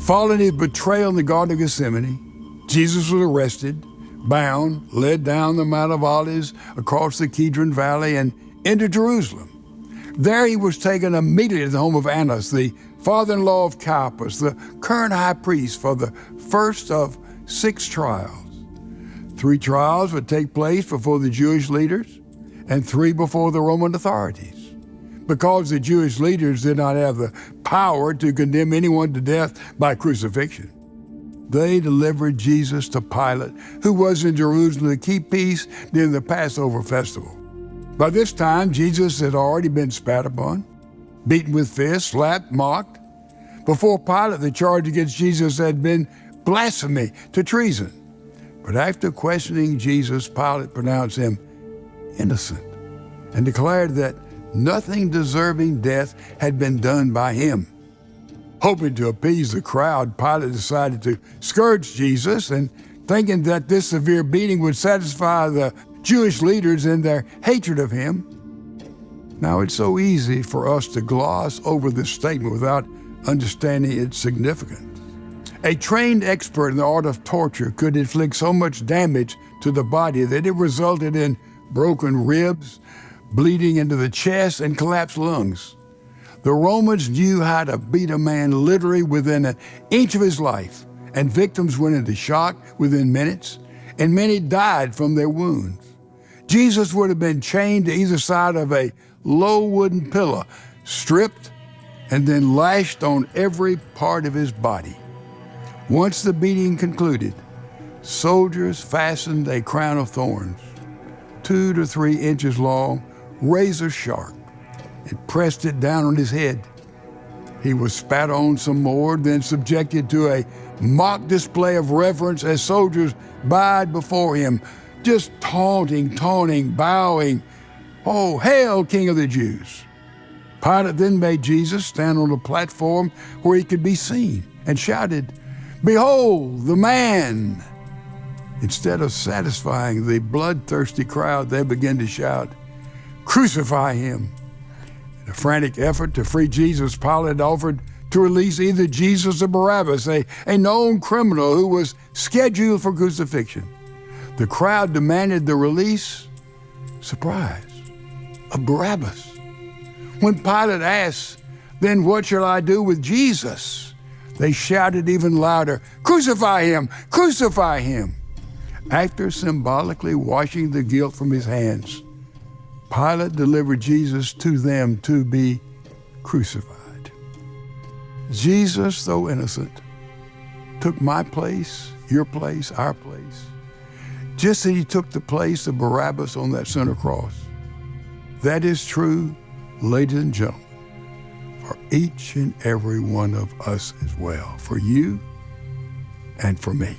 Following his betrayal in the Garden of Gethsemane, Jesus was arrested, bound, led down the Mount of Olives, across the Kidron Valley, and into Jerusalem. There he was taken immediately to the home of Annas, the father-in-law of Caiaphas, the current high priest, for the first of 6 trials. 3 trials would take place before the Jewish leaders and 3 before the Roman authorities. Because the Jewish leaders did not have the power to condemn anyone to death by crucifixion, they delivered Jesus to Pilate, who was in Jerusalem to keep peace during the Passover festival. By this time, Jesus had already been spat upon, beaten with fists, slapped, mocked. Before Pilate, the charge against Jesus had been blasphemy to treason. But after questioning Jesus, Pilate pronounced him innocent and declared that nothing deserving death had been done by him. Hoping to appease the crowd, Pilate decided to scourge Jesus, and thinking that this severe beating would satisfy the Jewish leaders in their hatred of him. Now, it's so easy for us to gloss over this statement without understanding its significance. A trained expert in the art of torture could inflict so much damage to the body that it resulted in broken ribs, bleeding into the chest, and collapsed lungs. The Romans knew how to beat a man literally within an inch of his life, and victims went into shock within minutes, and many died from their wounds. Jesus would have been chained to either side of a low wooden pillar, stripped, and then lashed on every part of his body. Once the beating concluded, soldiers fastened a crown of thorns, 2 to 3 inches long, razor sharp, and pressed it down on his head. He was spat on some more, then subjected to a mock display of reverence as soldiers bowed before him, just taunting, bowing, "Oh, hail, King of the Jews." Pilate then made Jesus stand on a platform where he could be seen and shouted, "Behold, the man!" Instead of satisfying the bloodthirsty crowd, they began to shout, "Crucify him." In a frantic effort to free Jesus, Pilate offered to release either Jesus or Barabbas, a known criminal who was scheduled for crucifixion. The crowd demanded the release, surprise, of Barabbas. When Pilate asked, "Then what shall I do with Jesus?" they shouted even louder, "Crucify him! Crucify him!" After symbolically washing the guilt from his hands, Pilate delivered Jesus to them to be crucified. Jesus, though innocent, took my place, your place, our place, just as he took the place of Barabbas on that center cross. That is true, ladies and gentlemen, for each and every one of us as well, for you and for me.